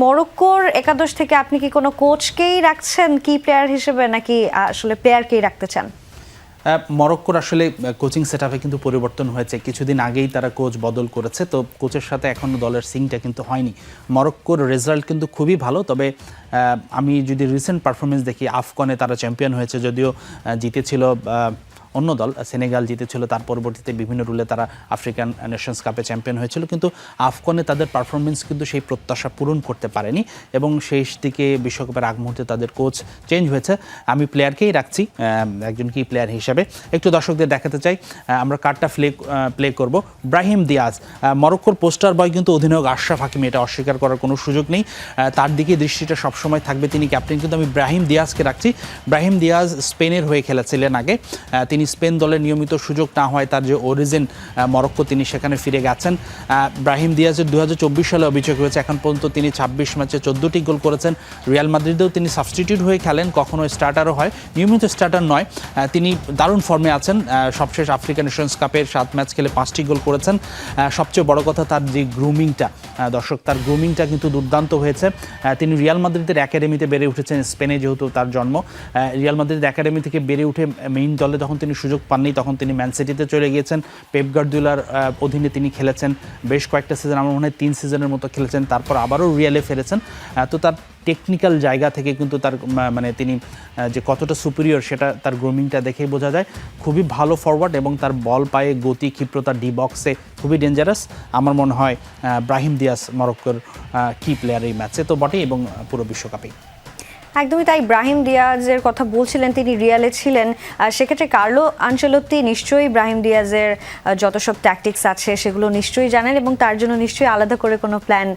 মরক্কোর একাদশ থেকে আপনি কি কোনো কোচকেই রাখছেন কি প্লেয়ার হিসেবে, নাকি আসলে প্লেয়ারকেই রাখতে চান? মরক্কোর আসলে কোচিং সেটআপে কিন্তু পরিবর্তন হয়েছে। কিছুদিন আগেই তারা কোচ বদল করেছে, তো কোচের সাথে এখনও দলের সিংটা কিন্তু হয়নি। মরক্কোর রেজাল্ট কিন্তু খুবই ভালো, তবে আমি যদি রিসেন্ট পারফরমেন্স দেখি, আফকনে তারা চ্যাম্পিয়ন হয়েছে, যদিও জিতেছিল অন্য দল, সেনেগাল জিতেছিল। তার পরবর্তীতে বিভিন্ন রুলে তারা আফ্রিকান নেশনস কাপে চ্যাম্পিয়ন হয়েছিল, কিন্তু আফকনে তাদের পারফরমেন্স কিন্তু সেই প্রত্যাশা পূরণ করতে পারেনি এবং শেষ দিকে বিশ্বকাপের আগ মুহূর্তে তাদের কোচ চেঞ্জ হয়েছে। আমি প্লেয়ারকেই রাখছি একজন কি প্লেয়ার হিসাবে। একটু দর্শকদের দেখাতে চাই, আমরা কার্ডটা প্লে করব। ব্রাহিম দিয়াজ, মরক্কোর পোস্টার বয় কিন্তু অধিনায়ক আশরাফ হাকিমি, এটা অস্বীকার করার কোনো সুযোগ নেই। তার দিকে দৃষ্টিটা সবসময় থাকবে, তিনি ক্যাপ্টেন, কিন্তু আমি ব্রাহিম দিয়াজকে রাখছি। ব্রাহিম দিয়াজ স্পেনের হয়ে খেলেছিলেন আগে, তিনি স্পেন দলের নিয়মিত সুযোগ না হয়, তার যে অরিজিন মরক্কো, তিনি সেখানে ফিরে গেছেন। ব্রাহিম দিয়াজের 2024 সালে অভিযোগ হয়েছে, এখন পর্যন্ত তিনি 26 ম্যাচে 14টি গোল করেছেন। রিয়াল মাদ্রিদেও তিনি সাবস্টিটিউট হয়ে খেলেন, কখনো স্টার্টারও হয়, নিয়মিত স্টার্টার নয়। তিনি দারুণ ফর্মে আছেন, সবশেষ আফ্রিকান নেশনস কাপের 7 ম্যাচ খেলে 5টি গোল করেছেন। সবচেয়ে বড় কথা তার যে গ্রুমিংটা, দর্শক, তার গ্রুমিংটা কিন্তু দুর্দান্ত হয়েছে। তিনি রিয়াল মাদ্রিদের একাডেমিতে বেড়ে উঠেছেন, স্পেনে যেহেতু তার জন্ম। রিয়াল মাদ্রিদ একাডেমি থেকে বেড়ে উঠে মেইন দলে যখন তিনি সুযোগ পাননি, তখন তিনি ম্যান সিটিতে চলে গিয়েছেন। পেপ গার্দিওলার অধীনে তিনি খেলেছেন বেশ কয়েকটা সিজন, আমার মনে হয় 3 সিজনের মতো খেলেছেন, তারপর আবারও রিয়ালে ফিরেছেন। তো তার টেকনিক্যাল জায়গা থেকে কিন্তু তার মানে তিনি যে কতটা সুপিরিয়র সেটা তার গ্রুমিংটা দেখেই বোঝা যায়। খুবই ভালো ফরওয়ার্ড এবং তার বল পায়ে গতি, ক্ষিপ্রতা, ডি বক্সে খুবই ডেঞ্জারাস। আমার মনে হয় ব্রাহিম দিয়াজ মরক্কোর কি প্লেয়ার এই ম্যাচে তো বটেই এবং পুরো বিশ্বকাপেই। একদমই তাই। ব্রাহিম দিয়াজের কথা বলছিলেন, তিনি রিয়ালে ছিলেন, সেক্ষেত্রে কার্লো আনচেলত্তি নিশ্চয়ই ব্রাহিম দিয়াজের যত সব ট্যাকটিক্স আছে সেগুলো নিশ্চয়ই জানেন এবং তার জন্য নিশ্চয়ই আলাদা করে কোনো প্ল্যান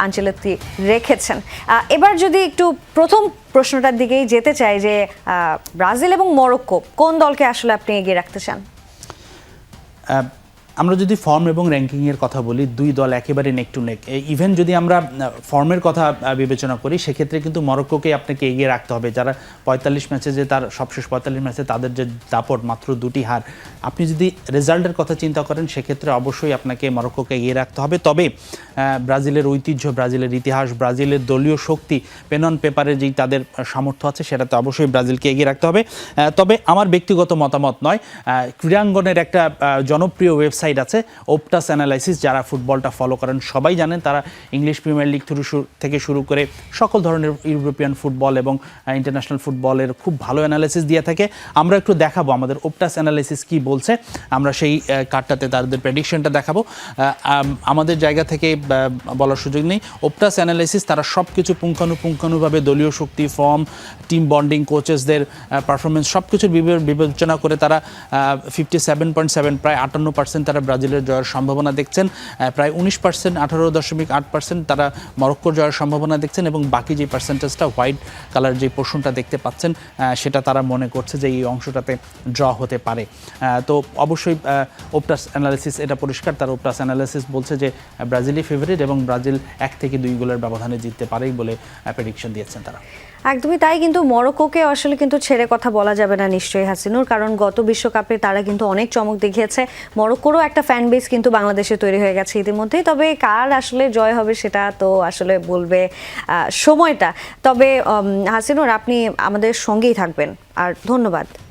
আনচেলত্তি রেখেছেন। এবার যদি একটু প্রথম প্রশ্নটার দিকেই যেতে চাই, যে ব্রাজিল এবং মরক্কো কোন দলকে আসলে আপনি এগিয়ে রাখতে চান? আমরা যদি ফর্ম এবং র্যাঙ্কিংয়ের কথা বলি, দুই দল একেবারে নেক টু নেক। ইভেন যদি আমরা ফর্মের কথা বিবেচনা করি, সেক্ষেত্রে কিন্তু মরক্কোকে আপনাকে এগিয়ে রাখতে হবে। যারা 45 ম্যাচে, যে তার সবশেষ 45 ম্যাচে তাদের যে দাপট, মাত্র 2টি হার, আপনি যদি রেজাল্টের কথা চিন্তা করেন, সেক্ষেত্রে অবশ্যই আপনাকে মরক্কোকে এগিয়ে রাখতে হবে। তবে ব্রাজিলের ঐতিহ্য, ব্রাজিলের ইতিহাস, ব্রাজিলের দলীয় শক্তি, পেন অন পেপারে যেই তাদের সামর্থ্য আছে, সেটাতে অবশ্যই ব্রাজিলকে এগিয়ে রাখতে হবে। তবে আমার ব্যক্তিগত মতামত নয়, ক্রীড়াঙ্গনের একটা জনপ্রিয় ওয়েবসাইট আছে ওপটাস অ্যানালাইসিস, যারা ফুটবলটা ফলো করেন সবাই জানেন। তারা ইংলিশ প্রিমিয়ার লিগ থেকে শুরু করে সকল ধরনের ইউরোপিয়ান ফুটবল এবং ইন্টারন্যাশনাল ফুটবলের খুব ভালো অ্যানালাইসিস দিয়ে থাকে। আমরা একটু দেখাবো আমাদের ওপটাস অ্যানালাইসিস কি বলছে, আমরা সেই কার্ডটাতে তাদের প্রেডিকশনটা দেখাবো। আমাদের জায়গা থেকে বলার সুযোগ নেই। ওপটাস অ্যানালাইসিস তারা সব কিছু পুঙ্খানুপুঙ্খানুভাবে দলীয় শক্তি, ফর্ম, টিম বন্ডিং, কোচেসদের পারফরমেন্স সব কিছুর বিবেচনা করে তারা 57.7, প্রায় 58% তারা ব্রাজিলের জয়ের সম্ভাবনা দেখছেন, প্রায় 19%, 18.8% তারা মরক্কোর জয়ের সম্ভাবনা দেখছেন, এবং বাকি যে পার্সেন্টেজটা হোয়াইট কালার যে পোর্শনটা দেখতে পাচ্ছেন, সেটা তারা মনে করছে যে এই অংশটাতে ড্র হতে পারে। তো অবশ্যই ওপটাস অ্যানালাইসিস এটা পরিষ্কার, তার ওপটাস অ্যানালাইসিস বলছে যে ব্রাজিলই ফেভারিট এবং ব্রাজিল 1 থেকে 2 গোলের ব্যবধানে জিততে পারেই বলে প্রেডিকশন দিয়েছেন তারা। একদমই তাই। কিন্তু মরক্কোকে আসলে কিন্তু ছেড়ে কথা বলা যাবে না নিশ্চয়ই হাসিনুর, কারণ গত বিশ্বকাপে তারা কিন্তু অনেক চমক দেখিয়েছে। মরক্কোরও একটা ফ্যান বেস কিন্তু বাংলাদেশে তৈরি হয়ে গেছে ইতিমধ্যেই। তবে কার আসলে জয় হবে সেটা তো আসলে বলবে সময়টা। তবে হাসিনুর, আপনি আমাদের সঙ্গেই থাকবেন, আর ধন্যবাদ।